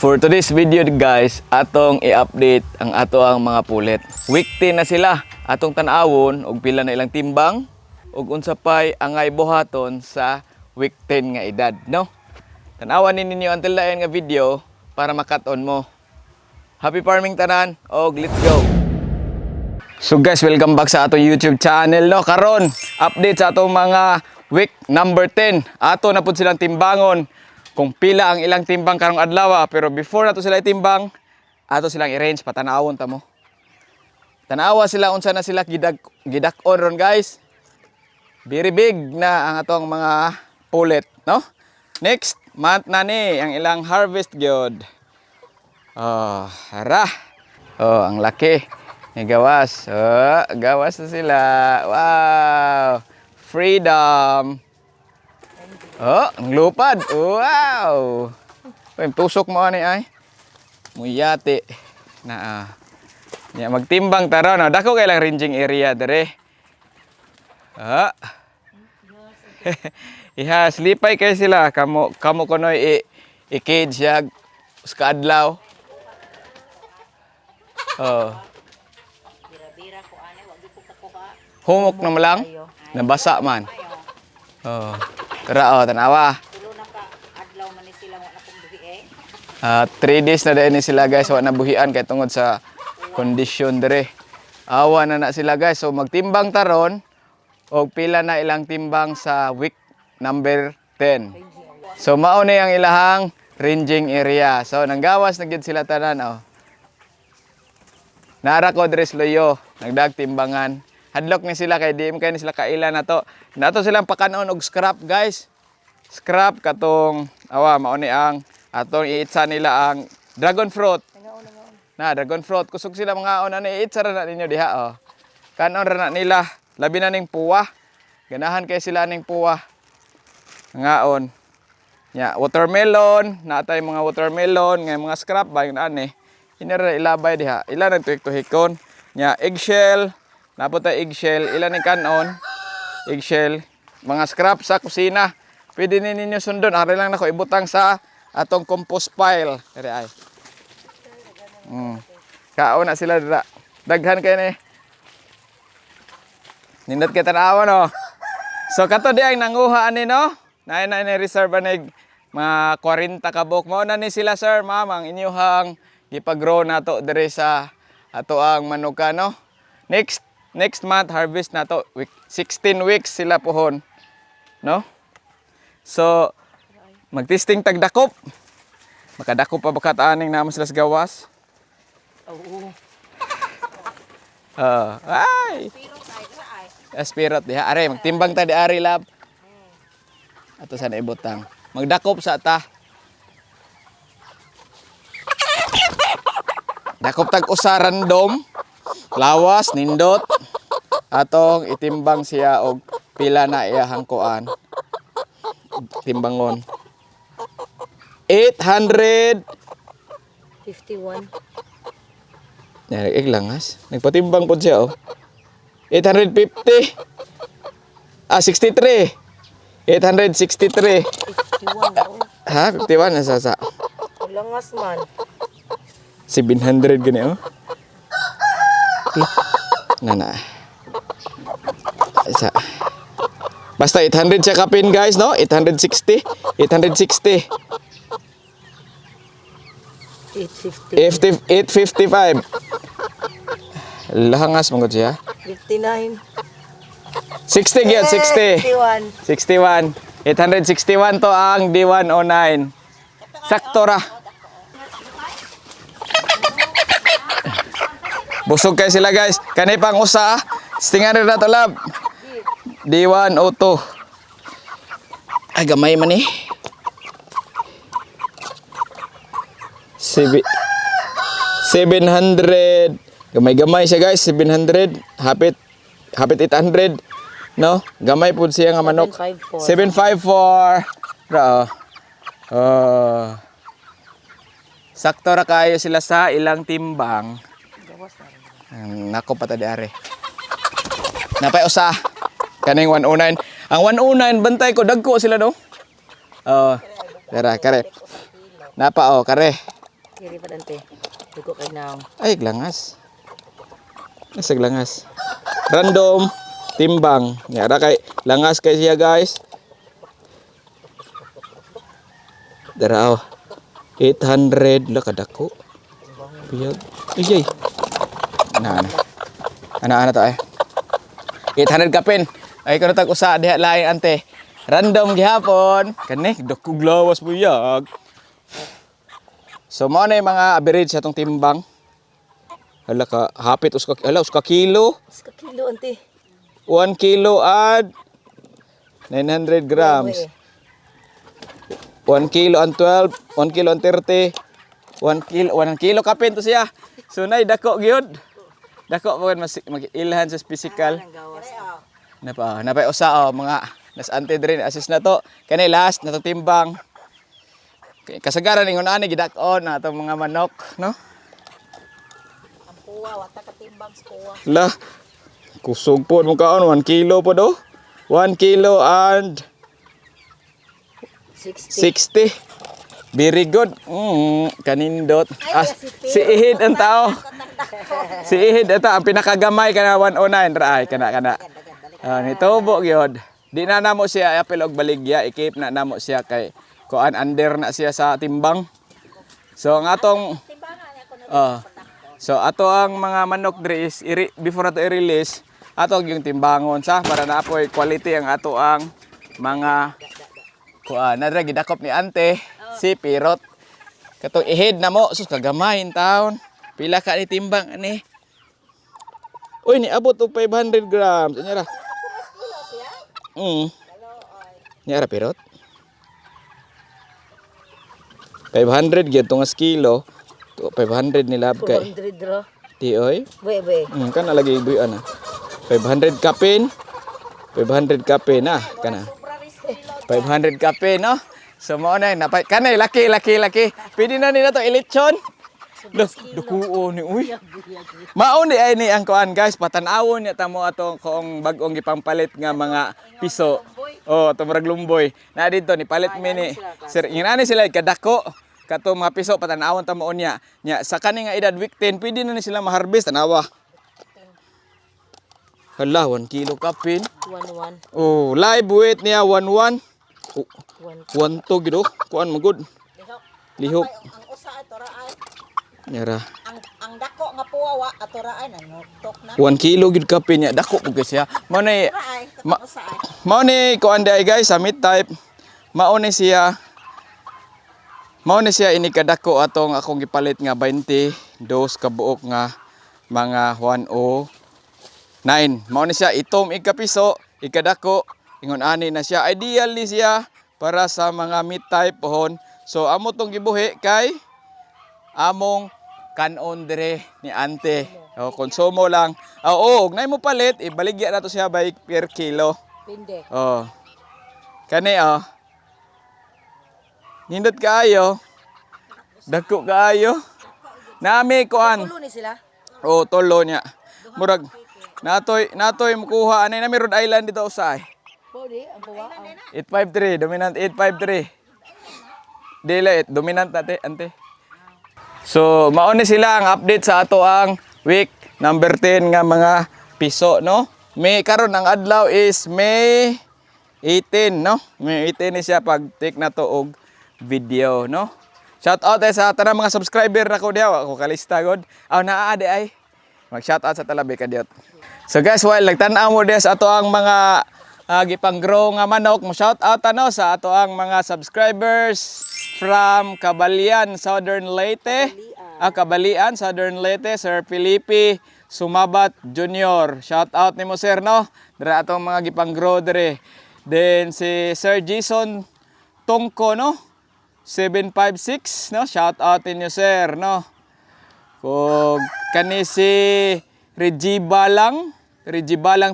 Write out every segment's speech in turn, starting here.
For today's video guys, atong i-update ang ato ang mga pulit. Week 10 na sila, atong tanawon og pila na ilang timbang ug unsa pay angay buhaton sa week 10 nga edad, no? Tanawan ninyo until the end nga video para makat-on mo. Happy farming tanan og let's go. So guys, welcome back sa atong YouTube channel, no? Karon, update sa atong mga week number 10. Ato na pud silang timbangon kung pila ang ilang timbang karong adlaw, pero before nato sila itimbang, ato silang i-range patanawon ta mo. Tanawa sila unsa na sila gidak-on ron guys. Very big na ang atong mga pulit, no? Next month na ni ang ilang harvest gyud. Oh, hara. Oh, ang laki. May gawas. Oh, gawas na sila. Wow. Freedom. Oh, ang lupad. Wow. Uy, tusok mo ani ay. Muyate na magtimbang tara na. Dako kay lang ranging area dire. Ah. Iha, slipay kay sila. Kamo kunoy i-cage yag sa adlaw. Oh. Bira-bira ko ani, wag ko kakuha. Humok na lang. Nabasa man. Oh. Tara, oh, tanawa. Tulo na ka adlaw man ni sila wala kong buhi 3 days na din sila guys, wala na buhian kay tungod sa kondisyon dire. Awa na sila guys. So magtimbang taron og pila na ilang timbang sa week number 10. So mao na ang ilahang ranging area. So nanggawas na gid sila tanan, oh. Nara ko dres loyo, nagdag timbangan. Hadlok ni sila kay di kay ni sila kaila na to. Nato silang pakanon og scrap guys. Scrap katong awa mao ni ang atong iitsa nila ang dragon fruit. Na dragon fruit kusog sila mga on ani iitsa ra na ninyo diha, oh. Kanon ra na nila labi na ning puwa. Ganahan kay sila ning puwa. Ngaon. Nya watermelon, natay mga watermelon nga mga scrap ba yun ani. Inara ilabay diha. Ila nang tuhik-tuhikon. Nya eggshell, napot ta eggshell, ila ning kanon. Eggshell, mga scrap sa kusina. Pwede ninyo sundon. Ari lang nako ibutang sa atong compost pile. Dere ay. Kaon na sila dira. Daghan kay ni. Nindot kay tanawa no. So kato di ang nanguha ani no. Nay ni reserve ani mga 40 ka buok. Mao na ni sila sir, ma'am, ang inyuhang gipagrow nato diri sa ato ang manuka, no. Next month harvest nato. 16 weeks sila pohon, no. So magtesting tagdakop. Makadakop pa bakat aning namo sila sa gawas. Oo. Ay. Aspirot diha. Are magtimbang ta di ari lab. Ato sana ibutang. Magdakop sa ta. Dakop tag usa random. Lawas nindot. Atong itimbang siya og pila na iyahang kuan. Timbangon. 851. 51. Naglangas. Nagpatimbang po siya, oh. 850. 63. 863. 51 daw. Ha? 51 na sa. Langas man. 700 gani, oh. Nana. Isa. Basta 800 siya kapin guys, no? 860. 860. 850. 855. Lahangas mong siya. 59. 60 gyud, 60. 61. 861 to ang D109. Sakto ra. Busog kay sila guys. Kanay pang usa. Stingan rin na to lab. D102. Ay, gamay man eh. 700. Gamay-gamay siya guys. 700. Hapit 800. No? Gamay po siya nga manok. 754. Ra. Sakto ra kayo sila sa ilang timbang. Nako pa ta di are. Napay usa. Kaning 109. Ang 109 bantay ko dagko sila no. Dara kare. Napa kare. Diri pa dante. Dugo kay naong. Ay, langas. Nasag langas. Random timbang. Yara kay langas kay siya guys. Daraw. 800 la kadako. Piyag. Ijay. Ana to ay. 800 kapin. Ay kuno tag usa diha lain ante. Random gihapon. Kani dakog lawas buyag. So mo na yung mga average sa tong timbang. Hala ka hapit uska kilo. Iska kilo ante. 1 kilo at 900 grams. 1 kilo and 12, 1 kilo and 30, 1 kilo kapin to siya. So nay dako gyud. Dako po mag-ilhan sa physical. Napay usa mga nas ante diri assist na to. Kani last na to timbang. Kasagaran ingon ani gidak-on na atong mga manok, no? Ang puwa wata ka timbang sa puwa. La. Kusog po mo kaon 1 kilo po do. 1 kilo and 60. Very good. Kanindot. Si Ihid ang tao. Si Ihid ito ang pinakagamay kana 109 raay kana. Nitubo gyud. Di na namo siya apil og baligya, ikip na namo siya kay kuan under na siya sa timbang. So ang atong so ato ang mga manok diri is before ato i-release, ato yung timbangon sa para naapoy quality ang ato ang mga kuan na gidakop ni ante si Pirot. Katong Ihid na mo sus kagamay in taon. Pila ka ni timbang ani? Uy ni abot og 500 grams. Anya ra? Nya ra Pirot? 500 gyud tong kilo. 500 ni lab kay. 400 ro. Di oy. Be. Kana lagi buyan na. 500 kapin. 500 kapin na kana. 500 kape no. So mo na napay kanay laki. Pwede na nila to ilitsyon. Dukuo ni uy. Mao ni ay ni ang kuan guys, patan-awon niya tamo atong koong bag-ong gipampalit nga mga piso. Oh, tumurag lumboy. Na dito ni palit mi ni sir inani sila kadako. Kato mga piso patan-awon tamo niya. Nya sa kani nga edad week 10 pwede na ni sila ma-harvest tanawa. Hala 1 kilo kapin. 11. Oh, live weight niya 11. 1 to gido. Kuan mo good. Lihok. Ang usa ato raay. Nyara. Ang dako nga puwa ato raay nang tok na. 1 kilo gid kapin niya. Dako po siya. Mao ni mao ni kuan day guys, sa meat type. Mao ni siya ini kadako atong akong gipalit nga 20 dos ka buok nga mga 109. Mao ni siya itom ikapiso, ikadako ingon ani na siya. Ideal ni siya para sa mga meat type pohon. So amo tong gibuhi kay among kanon dire ni ante. O konsumo lang. Oo, ug nay mo palit, ibaligya na to siya by per kilo. Pinde. Oh. Kani nindot kaayo. Dako kaayo. Nami kuan. Tulo ni sila. Oh, tolo niya. Murag natoy mukuha anay na Rhode Island dito usay. Pwede ang puwa. 853, dominant 853. Dili dominant ante. So, mao ni sila ang update sa ato ang week number 10 nga mga piso, no? May karon ang adlaw is May 18, no? May 18 ni siya pag take na to og video, no? Shout out sa tanang mga subscriber nako diha, ako kalista god. Aw naa di ay. Mag shout out sa talabi kadiot. So guys, while nagtan-aw mo des ato ang mga gipang-grow nga manok, mo shout out sa ato ang mga subscribers from Cabalian, Southern Leyte. Cabalian, Southern Leyte, Sir Felipe Sumabat Jr. Shout out nimo sir, no? Dira atong mga gipang-grow dire. Then si Sir Jason Tongko, no? 756, no? Shout out ninyo sir, no? Kung kani si Reggie Balang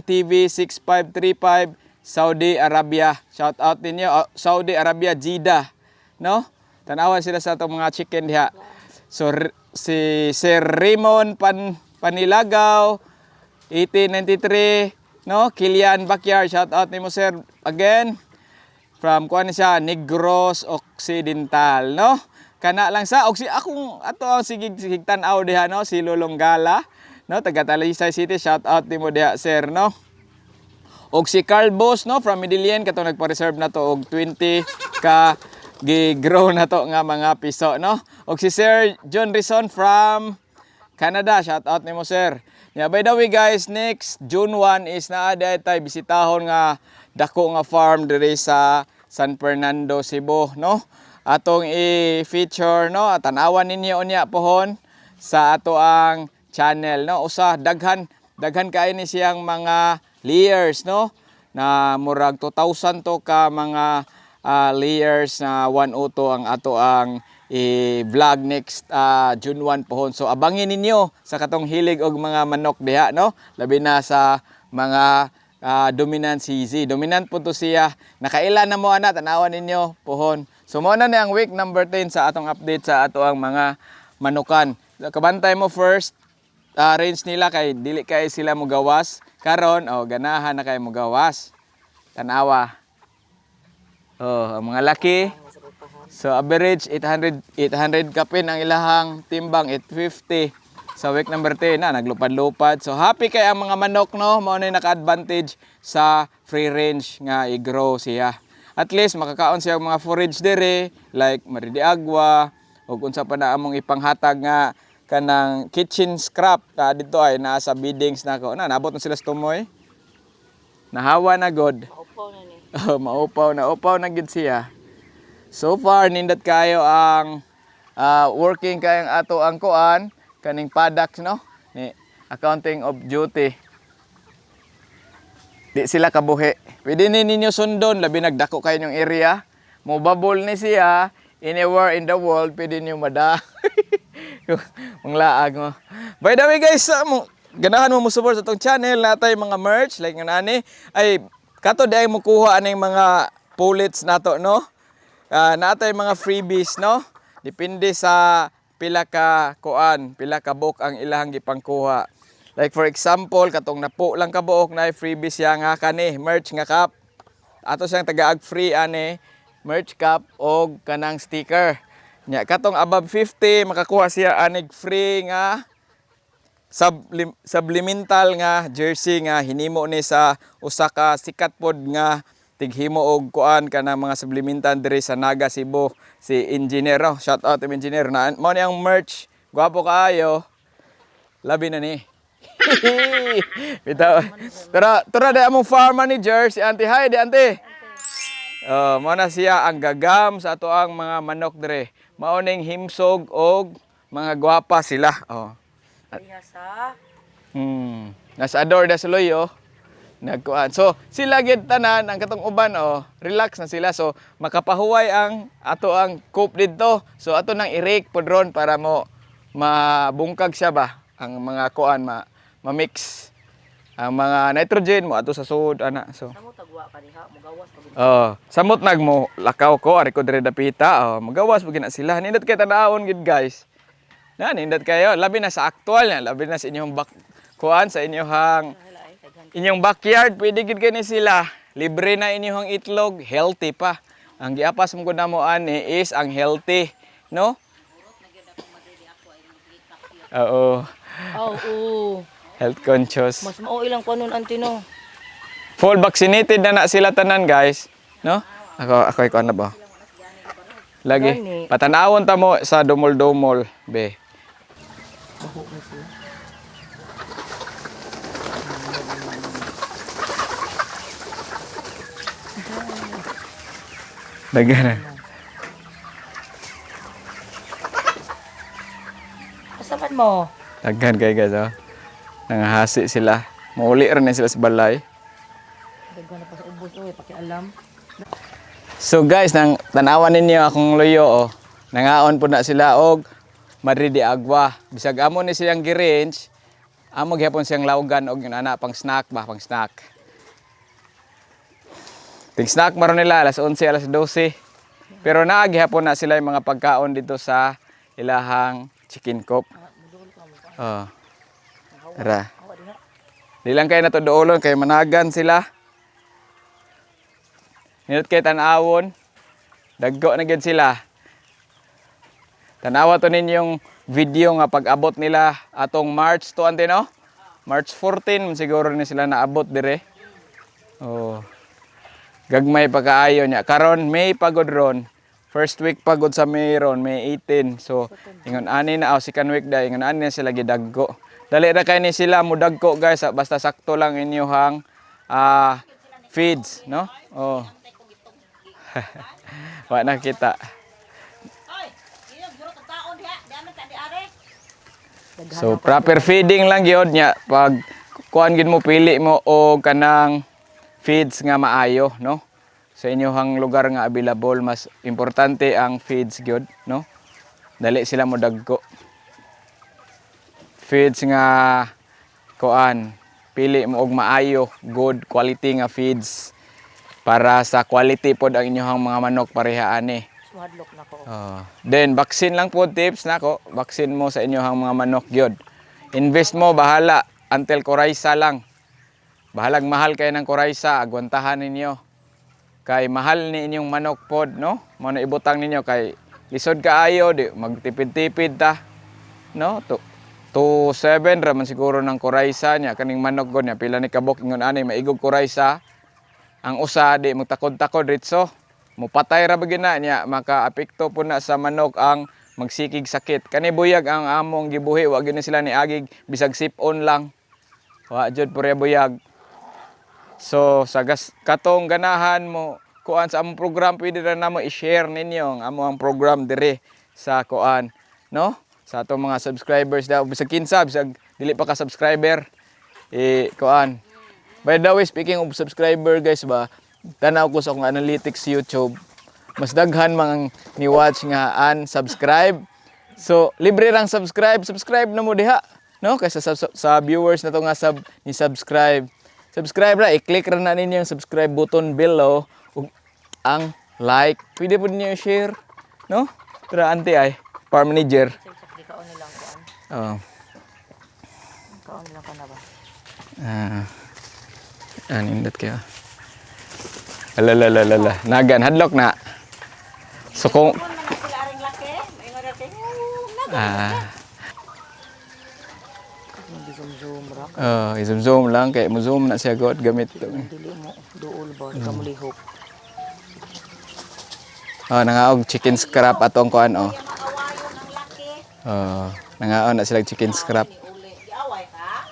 TV 6535 Saudi Arabia. Shout out ninyo Saudi Arabia Jeddah, no? Tanawan sila sa atong mga chicken diha. So si Sir Raymond Panilagaw 1893, no? Kilian Backyard, shout out nimo sir again. From kuan siya Negros Occidental, no? kana lang sa og si akong ato ang sigig tan-aw diha no, si Lolong Gala no, taga Talisay City. Shout out nimo diha sir no. Og si Carl Boss no from Medellin katong nagpa-reserve na to og 20 ka gi-grow na to nga mga piso no. Og si Sir John Rison from Canada, shout out nimo sir. Yeah, by the way guys, next June 1 is naa tay bisitahon nga dako nga farm diri sa San Fernando, Cebu no. Atong i-feature no, tan-awan ninyo unya pohon sa ato ang channel no. Usa daghan kay ni siyang mga layers no, na murag 2,000 to ka mga layers na 102 ang ato ang i-vlog next June 1 pohon. So abangin ninyo sa katong hilig og mga manok diha no, labi na sa mga dominant CZ. Dominant po to siya. Nakaila na mo ana, tanawan ninyo pohon. So mo na ang week number 10 sa atong update sa ato ang mga manukan. Kabantay mo first range nila kay dili kay sila mugawas. Karon ganahan na kay mugawas. Tanawa. Ang mga laki. So average 800 kapin ang ilahang timbang, 850. Sa week number 10 na naglupad-lupad. So happy kay ang mga manok no, mao na naka-advantage sa free range nga i-grow siya. At least makakaon siya mga forage dire like maridiagwa ug unsa pa na among ipanghatag nga kanang kitchen scrap dito ay naa sa biddings nako. Nabot na sila sa tumoy. Nahawa na god. Maupaw na gid siya. So far nindot kayo ang working kayang ato ang kuan kaning products no, ni accounting of duty. Di sila kabuhi. Pwede ninyo sundon labi nagdako kayo yung area. Mobabol ni siya anywhere in the world, pwede niyo mada. Ang laag mo. By the way guys, ganahan mo support sa tong channel natay mga merch like nga nani ay kato di ay mukuha aning mga pullets nato no. Natay mga freebies no. Depende sa pila ka kuan, pila ka book ang ilahang gipangkuha. Like for example, katong napo lang ka buok na freebies siya nga kani merch nga cup. Ato siyang tagaag free ani merch cup og kanang sticker. Nya katong above 50 makakuha siya anig free nga subliminal nga jersey nga hinimo ni sa usa ka sikat pod nga tighimo og kuan kanang mga subliminal diri sa Naga Cebu, si engineer. Shout out to engineer na mo ni ang merch. Gwapo kaayo. Labi na ni. Bitaw. Tara day among farm manager si Auntie. Hi di Auntie. Mo na siya ang gagam sa ato ang mga manok dire. Mao ning himsog og mga gwapa sila. Nasa ador da suloy nagkuan. So sila gid tanan ang katong uban relax na sila. So makapahuway ang ato ang coop didto. So ato nang i-rake pod ron para mo mabungkag siya ba ang mga kuan ma-mix ang mga nitrogen mo ato sa sud ana. So samot agwa ka diha mugawas pag samot nagmo lakaw ko ari ko dire dapita mugawas pag na sila. Nindot kay tanawon gid guys. Nindot kayo labi na sa actual labi na sa inyong kuan sa inyong backyard pwede gid kani sila. Libre na inyong itlog, healthy pa. Ang giapas mo gud namo ani is ang healthy, no? Oo. Health conscious. Mas mao ilang kunon antino. Full vaccinated na sila tanan guys, no? Ako ikaw na ba? Lagi. Patanawon ta mo sa dumol-dumol, be. Dagana. Kasapan mo. Daghan kay guys nangahasi sila. Mauli rin sila sa balay. Daghan na pa sa ubos pakialam. So guys, nang tanawan ninyo akong loyo nangaon po na sila og maridiagwa. Bisag amo ni silang gi-range, amo gyapon siyang lawgan og ana pang snack. Ting snack maron nila alas 11, alas 12. Pero naagihapon na sila yung mga pagkaon dito sa ilahang chicken coop. Tara. Di lang kayo na to doolon kay managan sila. Nindot kay tan-awon. Daggo na gid sila. Tanawa to ninyong video nga pag-abot nila atong March to ante no? March 14 siguro ni sila naabot dire. Oh. Gagmay pagkaayo niya. Karon May pagod ron. First week pagod sa May ron, May 18. So ingon ani na second week da ingon ani na sila gidagko. Dali ra kay ni sila mudagko guys, basta sakto lang inyohang feeds, no? Oh. Wa nakita. So proper feeding lang gyud nya pag kuan gid mo pili mo og kanang feeds nga maayo, no? Sa inyohang lugar nga available, mas importante ang feeds gyud, no? Dali sila mo dagko. Feeds nga kuan pili mo og maayo, good quality nga feeds para sa quality pod ang inyohang mga manok pareha ani. Hadlok na ko. Then vaccine lang po tips nako, vaccine mo sa inyohang mga manok gyud. Invest mo bahala until Coryza lang. Bahalag mahal kay ng Coryza, agwantahan ninyo. Kay mahal ni inyong manok pod, no? Mo na ibutang ninyo kay lisod kaayo di magtipid-tipid ta. No? To 7 ra man siguro ng Coryza nya kaning manok gud nya pila ni kabok ingon ani maigog Coryza. Ang usa di magtakod-takod ritso. Mupatay ra ba gina niya maka-apekto po na sa manok ang magsikig sakit. Kani buyag ang among gibuhi wa gini sila niagig bisag sip-on lang. Wa jud pure buyag. So sa katong ganahan mo kuan sa among program pwede ra namo i-share ninyo ang among program dire sa kuan, no? Sa atong mga subscribers daw bisag kinsa bisag dili pa ka subscriber kuan. By the way, speaking of subscriber guys ba, tanaw ko sa akong analytics YouTube, mas daghan mga ni-watch nga unsubscribe. So, libre lang subscribe na mo diha, no? Kaysa sa viewers na to nga ni-subscribe. Subscribe ra, i-click ra na ninyo yung subscribe button below ug ang like. Pwede po ninyo i-share, no? Tara ante ay, farm manager. Kaon nilang kuan. Oh. Kaon nilang kana ba? Anindot kayo. Alalalala. Nagan, hadlok na. So kung... Sila aring laki, maingon ra kay zoom ra. Zoom lang. Kaya mo zoom na siya god gamit ito. Dili mo duol ba kamulihok. Nangaog chicken scrap atong kuan oh. Makawayon ang laki. Nangaon na sila chicken scrap. Uli. Giaway ka?